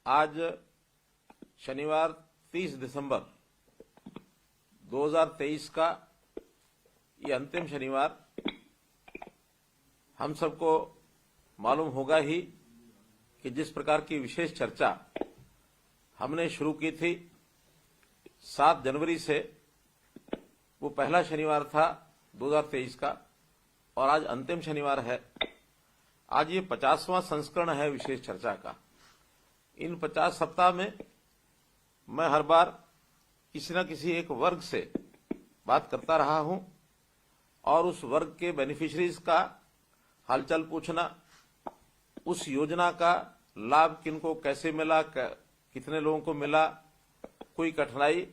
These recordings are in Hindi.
आज शनिवार 30 दिसंबर 2023 का ये अंतिम शनिवार हम सबको मालूम होगा ही कि जिस प्रकार की विशेष चर्चा हमने शुरू की थी 7 जनवरी से, वो पहला शनिवार था 2023 का और आज अंतिम शनिवार है। आज ये 50वां संस्करण है विशेष चर्चा का। इन 50 सप्ताह में मैं हर बार किसी न किसी एक वर्ग से बात करता रहा हूं और उस वर्ग के बेनिफिशरीज का हालचाल पूछना, उस योजना का लाभ किनको कैसे मिला, कितने लोगों को मिला, कोई कठिनाई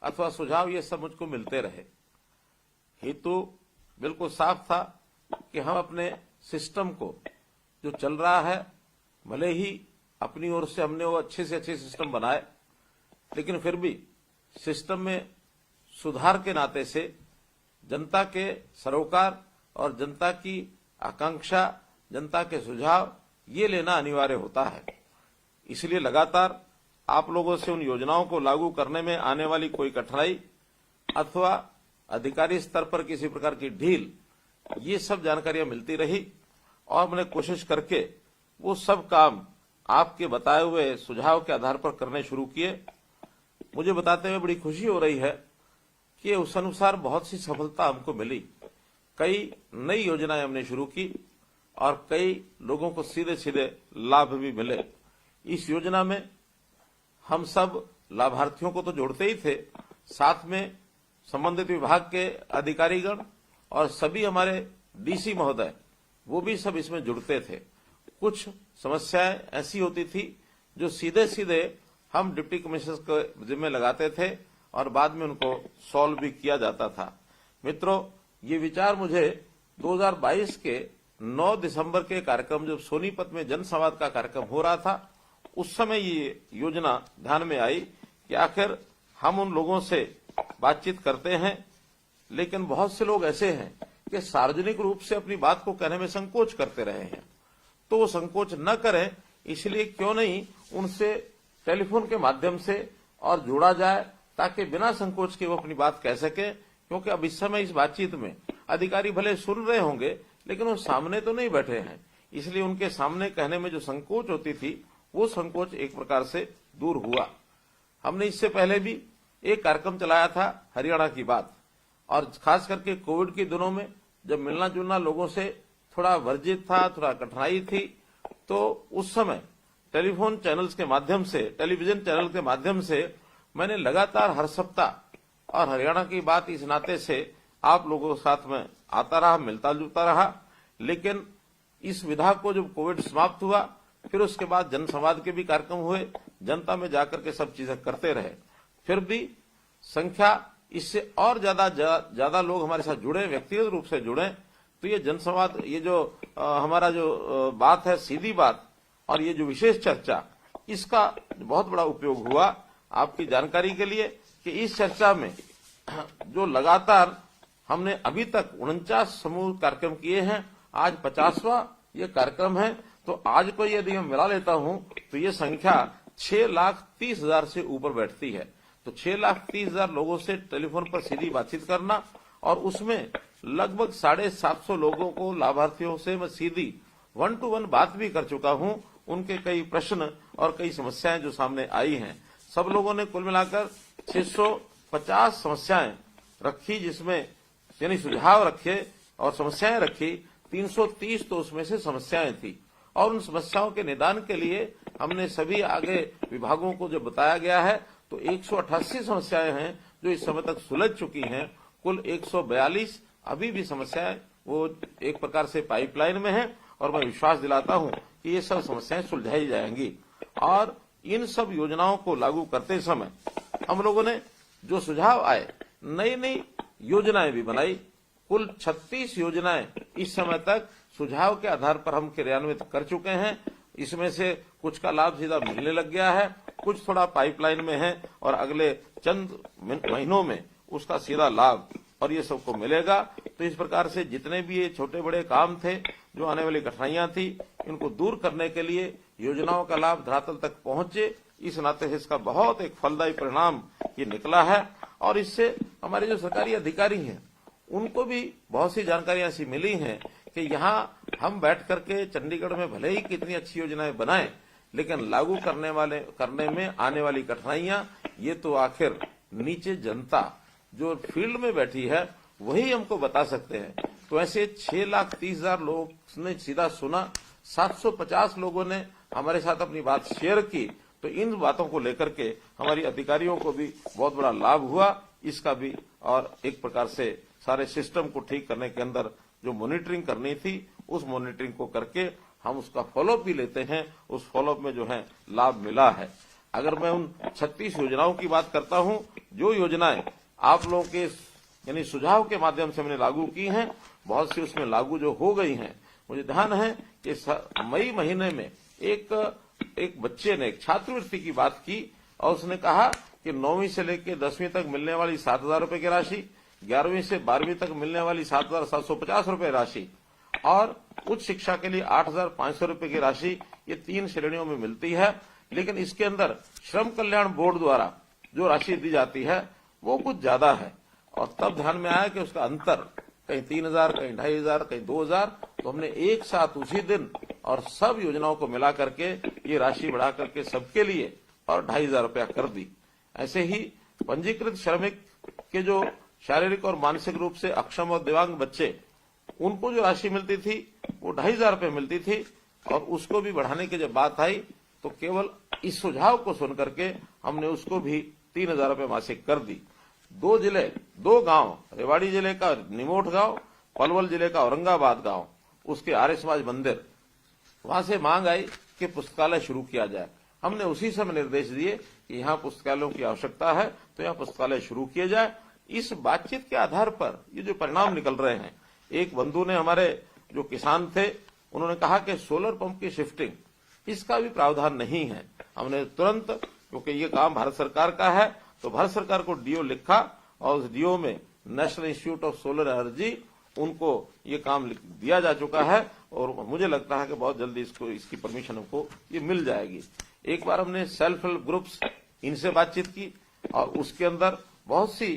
अथवा सुझाव, ये सब मुझको मिलते रहे। हेतु बिल्कुल साफ था कि हम अपने सिस्टम को जो चल रहा है, भले ही अपनी ओर से हमने वो अच्छे से अच्छे सिस्टम बनाए, लेकिन फिर भी सिस्टम में सुधार के नाते से जनता के सरोकार और जनता की आकांक्षा, जनता के सुझाव ये लेना अनिवार्य होता है। इसलिए लगातार आप लोगों से उन योजनाओं को लागू करने में आने वाली कोई कठिनाई अथवा अधिकारी स्तर पर किसी प्रकार की ढील, ये सब जानकारियां मिलती रही और मैंने कोशिश करके वो सब काम आपके बताए हुए सुझाव के आधार पर करने शुरू किए। मुझे बताते हुए बड़ी खुशी हो रही है कि उस अनुसार बहुत सी सफलता हमको मिली। कई नई योजनाएं हमने शुरू की और कई लोगों को सीधे सीधे लाभ भी मिले। इस योजना में हम सब लाभार्थियों को तो जोड़ते ही थे, साथ में संबंधित विभाग के अधिकारीगण और सभी हमारे डीसी महोदय, वो भी सब इसमें जुड़ते थे। कुछ समस्याएं ऐसी होती थी जो सीधे सीधे हम डिप्टी कमिश्नर के जिम्मे लगाते थे और बाद में उनको सॉल्व भी किया जाता था। मित्रों, ये विचार मुझे 2022 के 9 दिसंबर के कार्यक्रम, जब सोनीपत में जनसंवाद का कार्यक्रम हो रहा था, उस समय ये योजना ध्यान में आई कि आखिर हम उन लोगों से बातचीत करते हैं, लेकिन बहुत से लोग ऐसे हैं कि सार्वजनिक रूप से अपनी बात को कहने में संकोच करते रहे हैं। तो वो संकोच न करें, इसलिए क्यों नहीं उनसे टेलीफोन के माध्यम से और जोड़ा जाए, ताकि बिना संकोच के वो अपनी बात कह सके। क्योंकि अब इस समय इस बातचीत में अधिकारी भले सुन रहे होंगे, लेकिन वो सामने तो नहीं बैठे हैं, इसलिए उनके सामने कहने में जो संकोच होती थी, वो संकोच एक प्रकार से दूर हुआ। हमने इससे पहले भी एक कार्यक्रम चलाया था, हरियाणा की बात, और खास करके कोविड के दिनों में जब मिलना जुलना लोगों से थोड़ा वर्जित था, थोड़ा कठिनाई थी, तो उस समय टेलीफोन चैनल्स के माध्यम से, टेलीविजन चैनल के माध्यम से मैंने लगातार हर सप्ताह और हरियाणा की बात इस नाते से आप लोगों के साथ में आता रहा, मिलता जुलता रहा। लेकिन इस विधा को जब कोविड समाप्त हुआ, फिर उसके बाद जनसंवाद के भी कार्यक्रम हुए, जनता में जाकर के सब चीजें करते रहे। फिर भी संख्या इससे और ज्यादा लोग हमारे साथ जुड़े, व्यक्तिगत रूप से जुड़े, तो ये जनसंवाद, ये जो हमारा जो बात है, सीधी बात, और ये जो विशेष चर्चा, इसका बहुत बड़ा उपयोग हुआ। आपकी जानकारी के लिए कि इस चर्चा में जो लगातार हमने अभी तक 49 समूह कार्यक्रम किए हैं, आज 50वां ये कार्यक्रम है। तो आज को यदि मैं मिला लेता हूं तो ये संख्या 6,30,000 से ऊपर बैठती है। तो 6,30,000 लोगों से टेलीफोन पर सीधी बातचीत करना, और उसमें लगभग 750 लोगों को, लाभार्थियों से मैं सीधी 1-to-1 बात भी कर चुका हूं। उनके कई प्रश्न और कई समस्याएं जो सामने आई हैं, सब लोगों ने कुल मिलाकर 650 समस्याएं रखी, जिसमें यानी सुझाव रखे और समस्याएं रखी। 330 तो उसमें से समस्याएं थी, और उन समस्याओं के निदान के लिए हमने सभी आगे विभागों को जो बताया गया है, तो 188 समस्याएं हैं जो इस समय तक सुलझ चुकी हैं। कुल 142 अभी भी समस्याएं वो एक प्रकार से पाइपलाइन में हैं, और मैं विश्वास दिलाता हूं कि ये सब समस्याएं सुलझाई जाएंगी। और इन सब योजनाओं को लागू करते समय हम लोगों ने जो सुझाव आए, नई नई योजनाएं भी बनाई। कुल 36 योजनाएं इस समय तक सुझाव के आधार पर हम क्रियान्वित कर चुके हैं। इसमें से कुछ का लाभ सीधा मिलने लग गया है, कुछ थोड़ा पाइपलाइन में है, और अगले चंद महीनों में उसका सीधा लाभ और ये सबको मिलेगा। तो इस प्रकार से जितने भी ये छोटे बड़े काम थे, जो आने वाली कठिनाइयां थी, इनको दूर करने के लिए योजनाओं का लाभ धरातल तक पहुंचे, इस नाते इसका बहुत एक फलदायी परिणाम ये निकला है। और इससे हमारे जो सरकारी अधिकारी हैं उनको भी बहुत सी जानकारियां ऐसी मिली हैं कि यहाँ हम बैठ करके चंडीगढ़ में भले ही कितनी अच्छी योजनाएं बनाएं, लेकिन लागू करने में आने वाली कठिनाइयां ये तो आखिर नीचे जनता जो फील्ड में बैठी है वही हमको बता सकते हैं। तो ऐसे 6,30,000 लोगों ने सीधा सुना, 750 लोगों ने हमारे साथ अपनी बात शेयर की। तो इन बातों को लेकर के हमारी अधिकारियों को भी बहुत बड़ा लाभ हुआ इसका भी, और एक प्रकार से सारे सिस्टम को ठीक करने के अंदर जो मॉनिटरिंग करनी थी उस मॉनिटरिंग को करके हम उसका फॉलोअप भी लेते हैं, उस फॉलोअप में जो है लाभ मिला है। अगर मैं उन 36 योजनाओं की बात करता हूं, जो योजनाएं आप लोगों के यानी सुझाव के माध्यम से हमने लागू की हैं, बहुत सी उसमें लागू जो हो गई हैं। मुझे ध्यान है कि मई महीने में एक बच्चे ने एक छात्रवृत्ति की बात की और उसने कहा कि 9वीं से लेकर 10वीं तक मिलने वाली 7,000 रुपए की राशि, 11वीं से 12वीं तक मिलने वाली 7,750 रुपए राशि और उच्च शिक्षा के लिए 8,500 रुपए की राशि, ये 3 श्रेणियों में मिलती है। लेकिन इसके अंदर श्रम कल्याण बोर्ड द्वारा जो राशि दी जाती है वो कुछ ज्यादा है। और तब ध्यान में आया कि उसका अंतर कहीं 3,000, कहीं 2,500, कहीं 2,000। तो हमने एक साथ उसी दिन और सब योजनाओं को मिला करके ये राशि बढ़ा करके सबके लिए और 2,500 रुपया कर दी। ऐसे ही पंजीकृत श्रमिक के जो शारीरिक और मानसिक रूप से अक्षम और दिव्यांग बच्चे, उनको जो राशि मिलती थी वो 2,500 रुपये मिलती थी, और उसको भी बढ़ाने की जब बात आई तो केवल इस सुझाव को सुनकर के हमने उसको भी 3,000 रुपये मासिक कर दी। 2 गांव, रेवाड़ी जिले का निमोठ गांव, पलवल जिले का औरंगाबाद गांव, उसके आर्य समाज मंदिर, वहां से मांग आई कि पुस्तकालय शुरू किया जाए। हमने उसी समय निर्देश दिए कि यहाँ पुस्तकालयों की आवश्यकता है तो यहाँ पुस्तकालय शुरू किए जाए। इस बातचीत के आधार पर ये जो परिणाम निकल रहे हैं, एक बंधु ने, हमारे जो किसान थे, उन्होंने कहा कि सोलर पंप की शिफ्टिंग इसका भी प्रावधान नहीं है। हमने तुरंत, क्योंकि ये काम भारत सरकार का है, तो भारत सरकार को डीओ लिखा और उस डीओ में national institute of solar energy, उनको ये काम दिया जा चुका है और मुझे लगता है कि बहुत जल्दी इसकी परमिशन हमको ये मिल जाएगी। एक बार हमने सेल्फ हेल्प ग्रुप्स, इनसे बातचीत की और उसके अंदर बहुत सी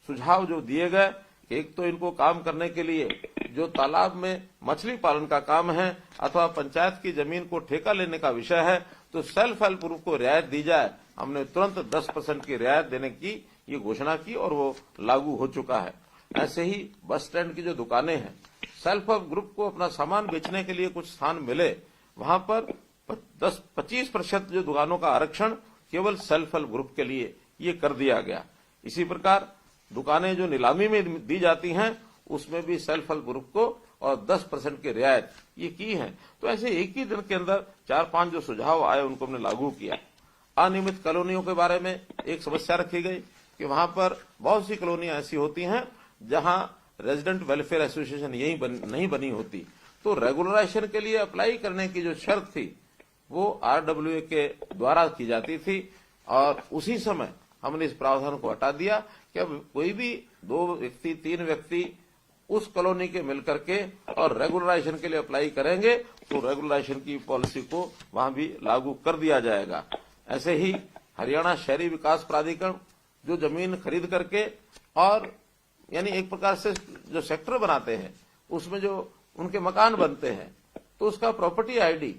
सुझाव जो दिए गए। एक तो इनको काम करने के लिए जो तालाब में मछली पालन का काम है अथवा पंचायत की जमीन को ठेका लेने का विषय है, तो सेल्फ हेल्प ग्रुप को रियायत दी जाए। हमने तुरंत 10% की रियायत देने की ये घोषणा की और वो लागू हो चुका है। ऐसे ही बस स्टैंड की जो दुकानें हैं, सेल्फ हेल्प ग्रुप को अपना सामान बेचने के लिए कुछ स्थान मिले, वहां पर 10-25% जो दुकानों का आरक्षण केवल सेल्फ हेल्प ग्रुप के लिए ये कर दिया गया। इसी प्रकार दुकानें जो नीलामी में दी जाती हैं उसमें भी सेल्फ हेल्प ग्रुप को और 10% की रियायत ये की है। तो ऐसे एक ही दिन के अंदर 4-5 जो सुझाव आए उनको हमने लागू किया। अनियमित कॉलोनियों के बारे में एक समस्या रखी गई कि वहां पर बहुत सी कॉलोनियां ऐसी होती हैं जहां रेजिडेंट वेलफेयर एसोसिएशन नहीं बनी होती, तो रेगुलराइजेशन के लिए अप्लाई करने की जो शर्त थी वो RWA के द्वारा की जाती थी और उसी समय हमने इस प्रावधान को हटा दिया कि अब कोई भी 2 व्यक्ति 3 व्यक्ति उस कॉलोनी के मिलकर के और रेगुलराइजेशन के लिए अप्लाई करेंगे तो रेगुलराइजेशन की पॉलिसी को वहां भी लागू कर दिया जाएगा। ऐसे ही हरियाणा शहरी विकास प्राधिकरण जो जमीन खरीद करके और यानी एक प्रकार से जो सेक्टर बनाते हैं उसमें जो उनके मकान बनते हैं, तो उसका प्रॉपर्टी आईडी,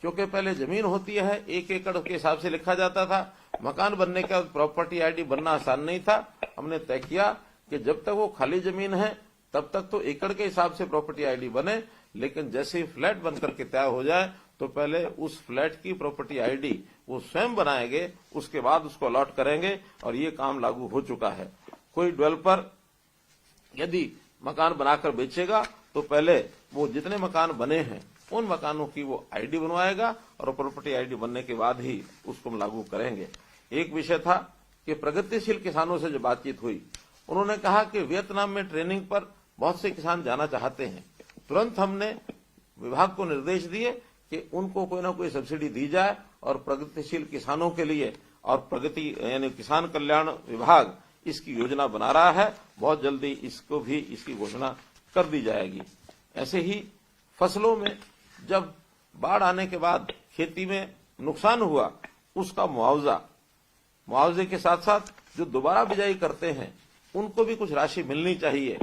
क्योंकि पहले जमीन होती है 1 एकड़ के हिसाब से लिखा जाता था, मकान बनने का प्रॉपर्टी आईडी बनना आसान नहीं था। हमने तय किया कि जब तक वो खाली जमीन है तब तक तो एकड़ के हिसाब से प्रॉपर्टी आईडी बने, लेकिन जैसे ही फ्लैट बनकर के तैयार हो जाए तो पहले उस फ्लैट की प्रॉपर्टी आईडी वो स्वयं बनाएंगे, उसके बाद उसको अलॉट करेंगे और ये काम लागू हो चुका है। कोई डेवलपर यदि मकान बनाकर बेचेगा तो पहले वो जितने मकान बने हैं उन मकानों की वो आईडी बनवाएगा और प्रॉपर्टी आईडी बनने के बाद ही उसको हम लागू करेंगे। एक विषय था कि प्रगतिशील किसानों से जो बातचीत हुई, उन्होंने कहा कि वियतनाम में ट्रेनिंग पर बहुत से किसान जाना चाहते हैं। तुरंत हमने विभाग को निर्देश दिए कि उनको कोई ना कोई सब्सिडी दी जाए और प्रगतिशील किसानों के लिए, और प्रगति यानी किसान कल्याण विभाग इसकी योजना बना रहा है, बहुत जल्दी इसको भी इसकी घोषणा कर दी जाएगी। ऐसे ही फसलों में जब बाढ़ आने के बाद खेती में नुकसान हुआ उसका मुआवजे के साथ साथ जो दोबारा बिजाई करते हैं उनको भी कुछ राशि मिलनी चाहिए।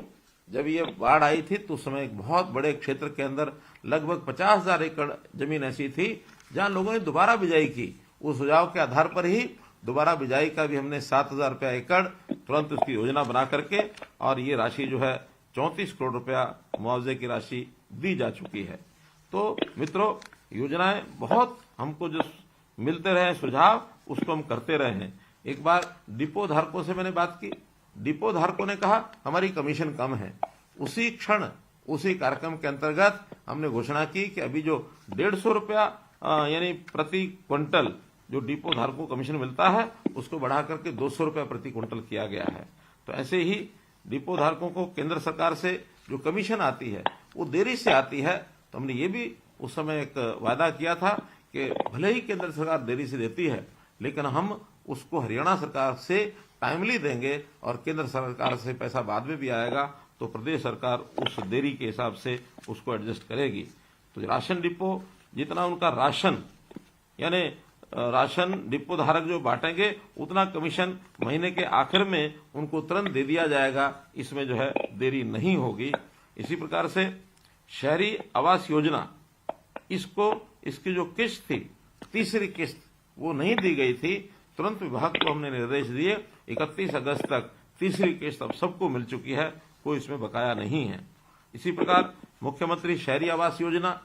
जब ये बाढ़ आई थी तो उस समय एक बहुत बड़े क्षेत्र के अंदर लगभग 50,000 एकड़ जमीन ऐसी थी जहां लोगों ने दोबारा बिजाई की। उस सुझाव के आधार पर ही दोबारा बिजाई का भी हमने 7,000 रुपया एकड़ तुरंत उसकी योजना बना करके और ये राशि जो है 34 करोड़ रुपया मुआवजे की राशि दी जा चुकी है। तो मित्रों, योजनाएं बहुत हमको जो मिलते रहे सुझाव उसको हम करते रहे हैं। एक बार डिपो धारकों से मैंने बात की, डिपो धारकों ने कहा हमारी कमीशन कम है। उसी क्षण उसी कार्यक्रम के अंतर्गत हमने घोषणा की कि अभी जो 150 रुपया यानी प्रति क्विंटल जो डिपो धारकों को कमीशन मिलता है उसको बढ़ा करके 200 रुपया प्रति क्विंटल किया गया है। तो ऐसे ही डिपो धारकों को केंद्र सरकार से जो कमीशन आती है वो देरी से आती है। तो हमने ये भी उस समय एक वादा किया था कि भले ही केंद्र सरकार देरी से देती है लेकिन हम उसको हरियाणा सरकार से टाइमली देंगे और केंद्र सरकार से पैसा बाद में भी आएगा तो प्रदेश सरकार उस देरी के हिसाब से उसको एडजस्ट करेगी। तो राशन डिपो जितना उनका राशन यानी राशन डिपो धारक जो बांटेंगे उतना कमीशन महीने के आखिर में उनको तुरंत दे दिया जाएगा, इसमें जो है देरी नहीं होगी। इसी प्रकार से शहरी आवास योजना इसकी जो किस्त थी तीसरी किस्त वो नहीं दी गई थी, तुरंत विभाग को हमने निर्देश दिए 31 अगस्त तक तीसरी किस्त अब सबको मिल चुकी है, कोई इसमें बकाया नहीं है। इसी प्रकार मुख्यमंत्री शहरी आवास योजना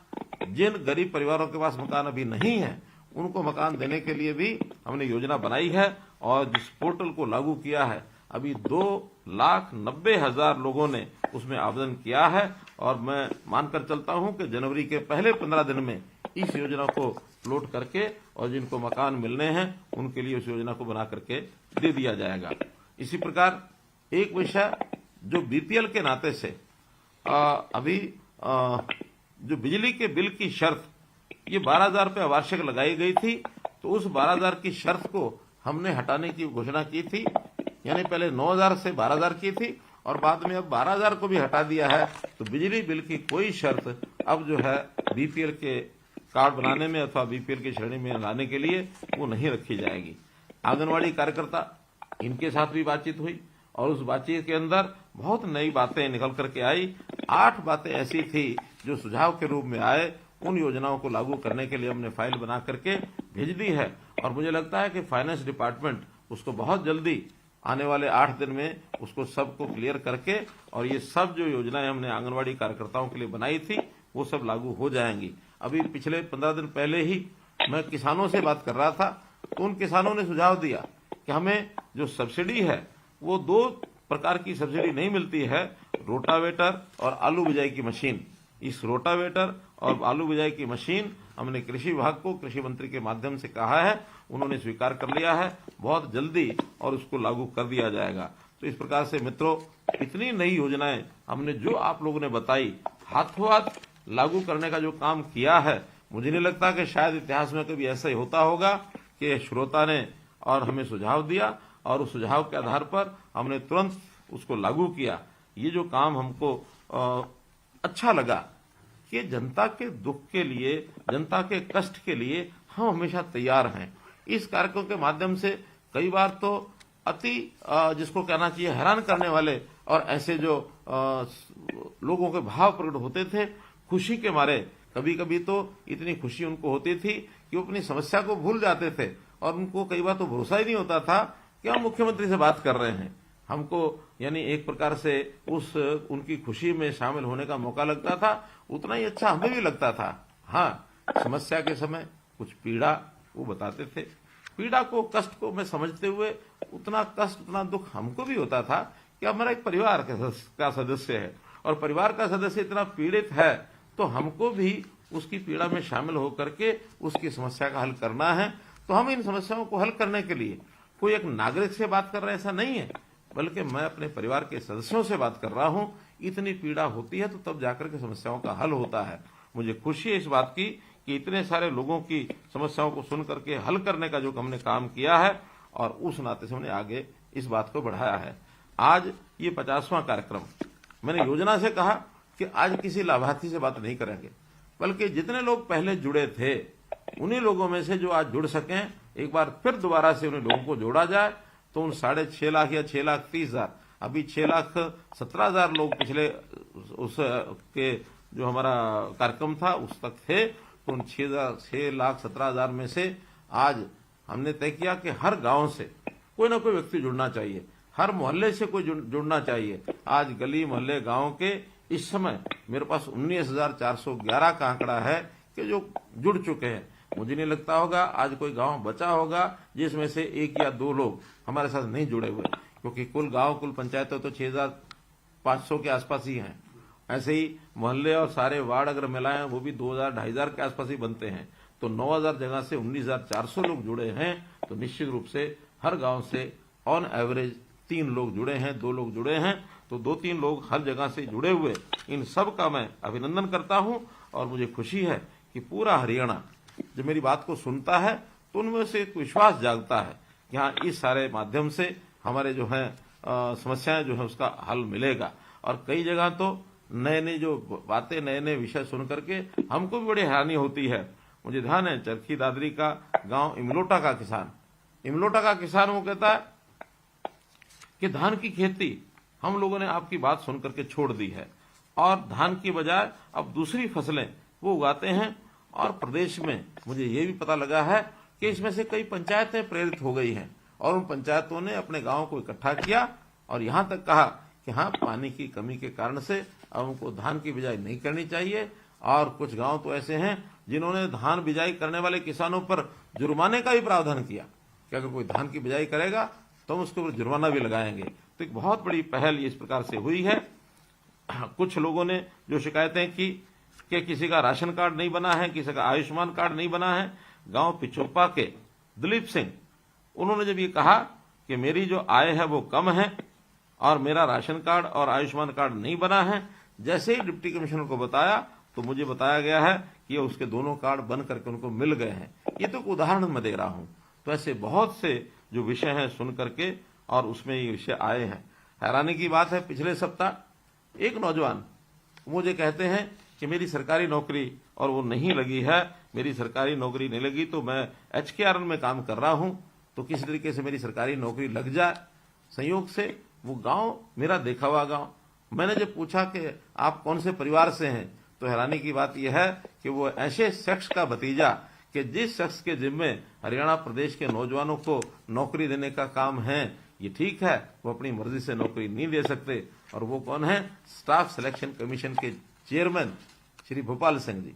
जिन गरीब परिवारों के पास मकान अभी नहीं है उनको मकान देने के लिए भी हमने योजना बनाई है और जिस पोर्टल को लागू किया है अभी 2,90,000 लोगों ने उसमें आवेदन किया है और मैं मानकर चलता हूं कि जनवरी के पहले 15 दिन में इस योजना को फ्लोट करके और जिनको मकान मिलने हैं उनके लिए उस योजना को बना करके दे दिया जाएगा। इसी प्रकार एक विषय जो बीपीएल के नाते से अभी जो बिजली के बिल की शर्त ये 12,000 रुपये वार्षिक लगाई गई थी, तो उस 12,000 की शर्त को हमने हटाने की घोषणा की थी। यानी पहले 9,000 से 12,000 की थी और बाद में अब 12,000 को भी हटा दिया है। तो बिजली बिल की कोई शर्त अब जो है बीपीएल के कार्ड बनाने में अथवा बीपीएल की श्रेणी में लाने के लिए वो नहीं रखी जाएगी। आंगनवाड़ी कार्यकर्ता इनके साथ भी बातचीत हुई और उस बातचीत के अंदर बहुत नई बातें निकल करके आई। 8 बातें ऐसी थी जो सुझाव के रूप में आए, उन योजनाओं को लागू करने के लिए हमने फाइल बना करके भेज दी है और मुझे लगता है कि फाइनेंस डिपार्टमेंट उसको बहुत जल्दी आने वाले 8 दिन में उसको सबको क्लियर करके और ये सब जो योजनाएं हमने आंगनवाड़ी कार्यकर्ताओं के लिए बनाई थी वो सब लागू हो जाएंगी। अभी पिछले 15 दिन पहले ही मैं किसानों से बात कर रहा था तो उन किसानों ने सुझाव दिया कि हमें जो सब्सिडी है वो 2 प्रकार की सब्सिडी नहीं मिलती है, रोटावेटर और आलू बिजाई की मशीन। इस रोटावेटर और आलू बिजाई की मशीन हमने कृषि विभाग को कृषि मंत्री के माध्यम से कहा है, उन्होंने स्वीकार कर लिया है बहुत जल्दी और उसको लागू कर दिया जाएगा। तो इस प्रकार से मित्रों इतनी नई योजनाएं हमने जो आप लोगों ने बताई हाथों हाथ लागू करने का जो काम किया है, मुझे नहीं लगता कि शायद इतिहास में कभी ऐसा ही होता होगा कि श्रोता ने और हमें सुझाव दिया और उस सुझाव के आधार पर हमने तुरंत उसको लागू किया। ये जो काम हमको अच्छा लगा कि जनता के दुख के लिए, जनता के कष्ट के लिए हम हमेशा तैयार हैं। इस कार्यक्रम के माध्यम से कई बार तो अति जिसको कहना चाहिए हैरान करने वाले और ऐसे जो लोगों के भाव प्रकट होते थे खुशी के मारे, कभी कभी तो इतनी खुशी उनको होती थी कि वो अपनी समस्या को भूल जाते थे और उनको कई बार तो भरोसा ही नहीं होता था कि हम मुख्यमंत्री से बात कर रहे हैं। हमको यानी एक प्रकार से उनकी खुशी में शामिल होने का मौका लगता था, उतना ही अच्छा हमें भी लगता था। हाँ, समस्या के समय कुछ पीड़ा वो बताते थे, पीड़ा को कष्ट को मैं समझते हुए उतना कष्ट उतना दुख हमको भी होता था कि हमारा एक परिवार का सदस्य है और परिवार का सदस्य इतना पीड़ित है तो हमको भी उसकी पीड़ा में शामिल होकर के उसकी समस्या का हल करना है। तो हम इन समस्याओं को हल करने के लिए कोई एक नागरिक से बात कर रहे हैं ऐसा नहीं है, बल्कि मैं अपने परिवार के सदस्यों से बात कर रहा हूं। इतनी पीड़ा होती है तो तब जाकर के समस्याओं का हल होता है। मुझे खुशी है इस बात की कि इतने सारे लोगों की समस्याओं को सुन करके हल करने का जो हमने काम किया है और उस नाते से हमने आगे इस बात को बढ़ाया है। आज ये 50वां कार्यक्रम, मैंने योजना से कहा कि आज किसी लाभार्थी से बात नहीं करेंगे, बल्कि जितने लोग पहले जुड़े थे उन्हीं लोगों में से जो आज जुड़ सकें, एक बार फिर दोबारा से उन्हीं लोगों को जोड़ा जाए, तो उन 6.5 लाख या 6,30,000, अभी 6,17,000 लोग पिछले उस के जो हमारा कार्यक्रम था उस तक थे, तो उन 6,17,000 में से आज हमने तय किया कि हर गांव से कोई ना कोई व्यक्ति जुड़ना चाहिए, हर मोहल्ले से कोई जुड़ना चाहिए। आज गली मोहल्ले गांव के इस समय मेरे पास 19,411 का आंकड़ा है कि जो जुड़ चुके हैं। मुझे नहीं लगता होगा आज कोई गांव बचा होगा जिसमें से 1 या 2 लोग हमारे साथ नहीं जुड़े हुए, क्योंकि कुल पंचायतें तो 6,500 के आसपास ही हैं। ऐसे ही मोहल्ले और सारे वार्ड अगर मिलाएं वो भी 2,000-2,500 के आसपास ही बनते हैं। तो 9,000 जगह से 19,400 लोग जुड़े हैं, तो निश्चित रूप से हर गांव से ऑन एवरेज 3 लोग जुड़े हैं, 2 लोग जुड़े हैं, तो 2-3 लोग हर जगह से जुड़े हुए, इन सब का मैं अभिनंदन करता हूं। और मुझे खुशी है कि पूरा हरियाणा जब मेरी बात को सुनता है तो उनमें से एक विश्वास जागता है कि हाँ, इस सारे माध्यम से हमारे जो है समस्याएं जो है उसका हल मिलेगा। और कई जगह तो नए नए जो बातें, नए नए विषय सुन करके हमको भी बड़ी हैरानी होती है। मुझे ध्यान है चरखी दादरी का गांव इमलोटा का किसान वो कहता है कि धान की खेती हम लोगों ने आपकी बात सुन करके छोड़ दी है और धान की बजाय अब दूसरी फसलें वो उगाते हैं। और प्रदेश में मुझे ये भी पता लगा है कि इसमें से कई पंचायतें प्रेरित हो गई हैं और उन पंचायतों ने अपने गांव को इकट्ठा किया और यहां तक कहा कि हाँ, पानी की कमी के कारण से अब उनको धान की बिजाई नहीं करनी चाहिए। और कुछ गांव तो ऐसे हैं जिन्होंने धान बिजाई करने वाले किसानों पर जुर्माने का भी प्रावधान किया कि अगर कोई धान की बिजाई करेगा तो हम उसके ऊपर जुर्माना भी लगाएंगे। तो एक बहुत बड़ी पहल इस प्रकार से हुई है। कुछ लोगों ने जो शिकायतें की कि किसी का राशन कार्ड नहीं बना है, किसी का आयुष्मान कार्ड नहीं बना है, गांव पिछोपा के दिलीप सिंह, उन्होंने जब ये कहा कि मेरी जो आय है वो कम है और मेरा राशन कार्ड और आयुष्मान कार्ड नहीं बना है, जैसे ही डिप्टी कमिश्नर को बताया तो मुझे बताया गया है कि उसके दोनों कार्ड बन करके उनको मिल गए हैं। ये तो उदाहरण मैं दे रहा हूं। तो ऐसे बहुत से जो विषय हैं सुन करके और उसमें ये विषय आए हैं। हैरानी की बात है, पिछले सप्ताह एक नौजवान मुझे कहते हैं कि मेरी सरकारी नौकरी और वो नहीं लगी है, मेरी सरकारी नौकरी नहीं लगी तो मैं HKRN में काम कर रहा हूं, तो किसी तरीके से मेरी सरकारी नौकरी लग जाए। संयोग से वो गांव मेरा देखा हुआ गांव। मैंने जब पूछा कि आप कौन से परिवार से हैं, तो हैरानी की बात यह है कि वो ऐसे शख्स का भतीजा कि जिस शख्स के जिम्मे हरियाणा प्रदेश के नौजवानों को नौकरी देने का काम है। ये ठीक है, वो अपनी मर्जी से नौकरी नहीं दे सकते। और वो कौन है? स्टाफ सिलेक्शन कमीशन के चेयरमैन श्री भोपाल सिंह जी।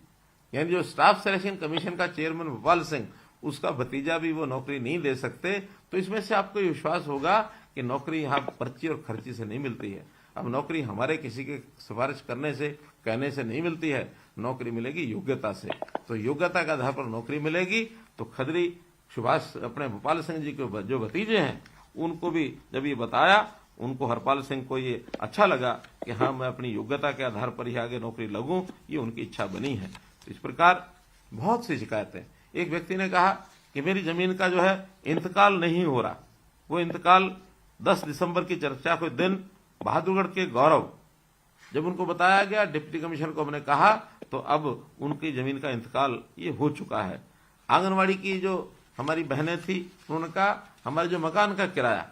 यानी जो स्टाफ सिलेक्शन कमीशन का चेयरमैन भोपाल सिंह, उसका भतीजा भी वो नौकरी नहीं दे सकते। तो इसमें से आपको विश्वास होगा कि नौकरी यहाँ पर्ची और खर्ची से नहीं मिलती है। अब नौकरी हमारे किसी के सिफारिश करने से, कहने से नहीं मिलती है। नौकरी मिलेगी योग्यता से। तो योग्यता के आधार पर नौकरी मिलेगी। तो खदरी सुभाष अपने भोपाल सिंह जी के जो भतीजे हैं, उनको भी जब ये बताया, उनको हरपाल सिंह को ये अच्छा लगा कि हाँ, मैं अपनी योग्यता के आधार पर ही आगे नौकरी लगूं, ये उनकी इच्छा बनी है। तो इस प्रकार बहुत सी शिकायतें। एक व्यक्ति ने कहा कि मेरी जमीन का जो है इंतकाल नहीं हो रहा। वो इंतकाल 10 दिसंबर की चर्चा के दिन बहादुरगढ़ के गौरव, जब उनको बताया गया, डिप्टी कमिश्नर को हमने कहा, तो अब उनकी जमीन का इंतकाल ये हो चुका है। आंगनवाड़ी की जो हमारी बहनें थी, उन्होंने कहा हमारे जो मकान का किराया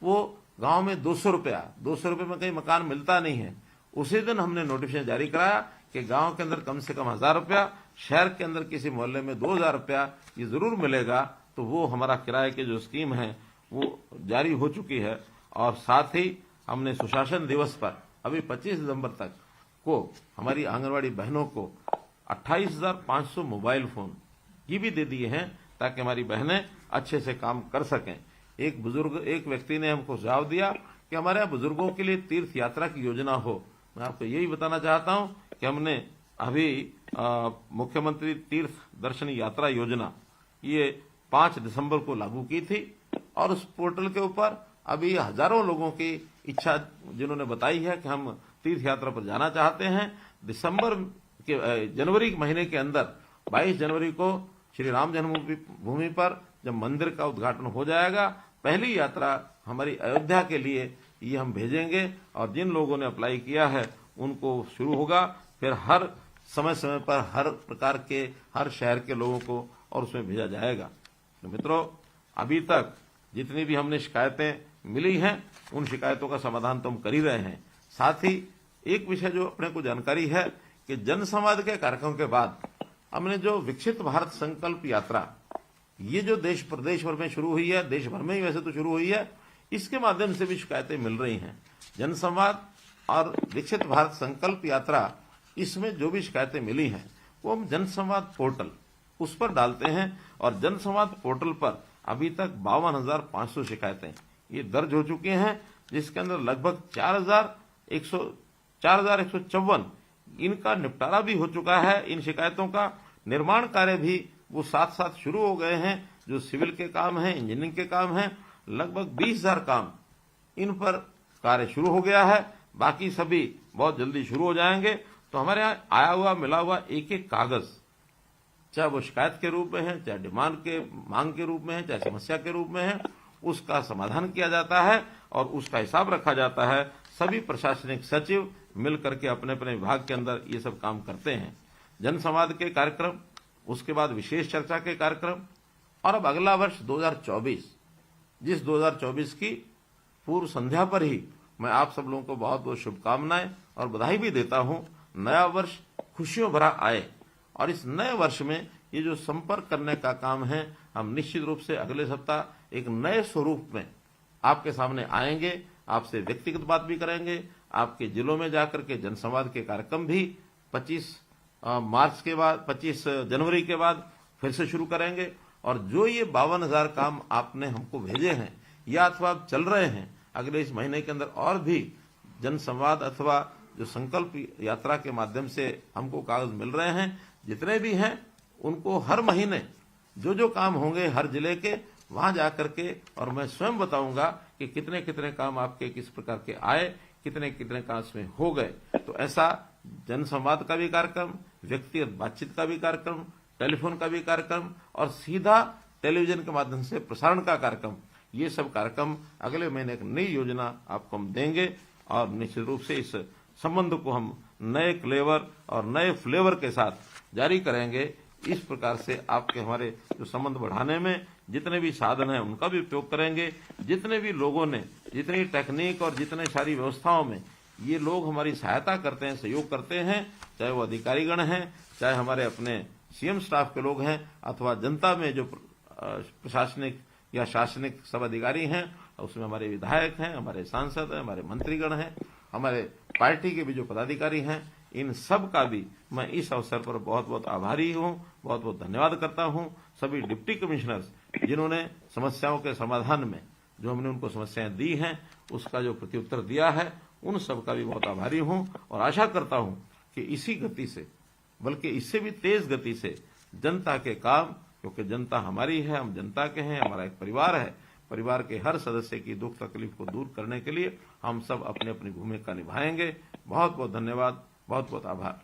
वो गांव में 200 रुपये में कहीं मकान मिलता नहीं है। उसी दिन हमने नोटिफिकेशन जारी कराया कि गांव के अंदर कम से कम 1,000 रुपया, शहर के अंदर किसी मोहल्ले में 2,000 रुपया ये जरूर मिलेगा। तो वो हमारा किराए की जो स्कीम है वो जारी हो चुकी है। और साथ ही हमने सुशासन दिवस पर अभी 25 दिसंबर तक को हमारी आंगनवाड़ी बहनों को 28,500 मोबाइल फोन ये भी दे दिए हैं, ताकि हमारी बहनें अच्छे से काम कर सकें। एक व्यक्ति ने हमको सुझाव दिया कि हमारे यहाँ बुजुर्गों के लिए तीर्थ यात्रा की योजना हो। मैं आपको यही बताना चाहता हूं कि हमने अभी मुख्यमंत्री तीर्थ दर्शन यात्रा योजना ये 5 दिसंबर को लागू की थी। और उस पोर्टल के ऊपर अभी हजारों लोगों की इच्छा जिन्होंने बताई है कि हम तीर्थ यात्रा पर जाना चाहते हैं। जनवरी के महीने के अंदर 22 जनवरी को श्री राम जन्मभूमि पर जब मंदिर का उद्घाटन हो जाएगा, पहली यात्रा हमारी अयोध्या के लिए ये हम भेजेंगे। और जिन लोगों ने अप्लाई किया है उनको शुरू होगा। फिर हर समय समय पर हर प्रकार के हर शहर के लोगों को और उसमें भेजा जाएगा। तो मित्रों, अभी तक जितनी भी हमने शिकायतें मिली हैं उन शिकायतों का समाधान तो हम कर ही रहे हैं। साथ ही एक विषय जो अपने को जानकारी है कि जनसंवाद के कार्यक्रम के बाद हमने जो विकसित भारत संकल्प यात्रा, ये जो देश प्रदेश भर में शुरू हुई है, देश भर में ही वैसे तो शुरू हुई है, इसके माध्यम से भी शिकायतें मिल रही हैं। जनसंवाद और विकसित भारत संकल्प यात्रा, इसमें जो भी शिकायतें मिली हैं वो हम जनसंवाद पोर्टल उस पर डालते हैं और जनसंवाद पोर्टल पर अभी तक 52,500 शिकायतें ये दर्ज हो चुकी हैं, जिसके अंदर लगभग 4,154 इनका निपटारा भी हो चुका है। इन शिकायतों का निर्माण कार्य भी वो साथ साथ शुरू हो गए हैं। जो सिविल के काम हैं, इंजीनियरिंग के काम हैं, लगभग 20,000 काम इन पर कार्य शुरू हो गया है। बाकी सभी बहुत जल्दी शुरू हो जाएंगे। तो हमारे यहाँ आया हुआ मिला हुआ एक एक कागज, चाहे वो शिकायत के रूप में है, चाहे डिमांड के मांग के रूप में है, चाहे समस्या के रूप में है, उसका समाधान किया जाता है और उसका हिसाब रखा जाता है। सभी प्रशासनिक सचिव मिलकर के अपने अपने विभाग के अंदर ये सब काम करते हैं। जनसंवाद के कार्यक्रम, उसके बाद विशेष चर्चा के कार्यक्रम, और अब अगला वर्ष 2024, जिस 2024 की पूर्व संध्या पर ही मैं आप सब लोगों को बहुत बहुत शुभकामनाएं और बधाई भी देता हूं। नया वर्ष खुशियों भरा आए और इस नए वर्ष में ये जो संपर्क करने का काम है, हम निश्चित रूप से अगले सप्ताह एक नए स्वरूप में आपके सामने आएंगे, आपसे व्यक्तिगत बात भी करेंगे, आपके जिलों में जाकर के जनसंवाद के कार्यक्रम भी 25 जनवरी के बाद फिर से शुरू करेंगे। और जो ये 52,000 काम आपने हमको भेजे हैं या अथवा आप चल रहे हैं, अगले इस महीने के अंदर और भी जनसंवाद अथवा जो संकल्प यात्रा के माध्यम से हमको कागज मिल रहे हैं, जितने भी हैं उनको हर महीने जो जो काम होंगे हर जिले के, वहां जाकर के और मैं स्वयं बताऊंगा कि कितने कितने काम आपके किस प्रकार के आए, कितने कितने काम इसमें हो गए। तो ऐसा जनसंवाद का भी कार्यक्रम, व्यक्तिगत बातचीत का भी कार्यक्रम, टेलीफोन का भी कार्यक्रम और सीधा टेलीविजन के माध्यम से प्रसारण का कार्यक्रम, ये सब कार्यक्रम अगले महीने एक नई योजना आपको हम देंगे और निश्चित रूप से इस संबंध को हम नए क्लेवर और नए फ्लेवर के साथ जारी करेंगे। इस प्रकार से आपके हमारे जो संबंध बढ़ाने में जितने भी साधन हैं उनका भी उपयोग करेंगे। जितने भी लोगों ने जितनी टेक्निक और जितने सारी व्यवस्थाओं में ये लोग हमारी सहायता करते हैं, सहयोग करते हैं, चाहे वो अधिकारीगण हैं, चाहे हमारे अपने सीएम स्टाफ के लोग हैं, अथवा जनता में जो प्रशासनिक या शासनिक सब अधिकारी हैं, उसमें हमारे विधायक हैं, हमारे सांसद हैं, हमारे मंत्रीगण हैं, हमारे पार्टी के भी जो पदाधिकारी हैं, इन सब का भी मैं इस अवसर पर बहुत बहुत आभारी हूं, बहुत बहुत धन्यवाद करता हूं। सभी डिप्टी कमिश्नर्स जिन्होंने समस्याओं के समाधान में जो हमने उनको समस्याएं दी हैं उसका जो प्रत्युत्तर दिया है, उन सब का भी बहुत आभारी हूं और आशा करता हूं कि इसी गति से, बल्कि इससे भी तेज गति से जनता के काम, क्योंकि जनता हमारी है, हम जनता के हैं, हमारा एक परिवार है, परिवार के हर सदस्य की दुख तकलीफ को दूर करने के लिए हम सब अपनी अपनी भूमिका निभाएंगे। बहुत बहुत धन्यवाद, बहुत बहुत आभार।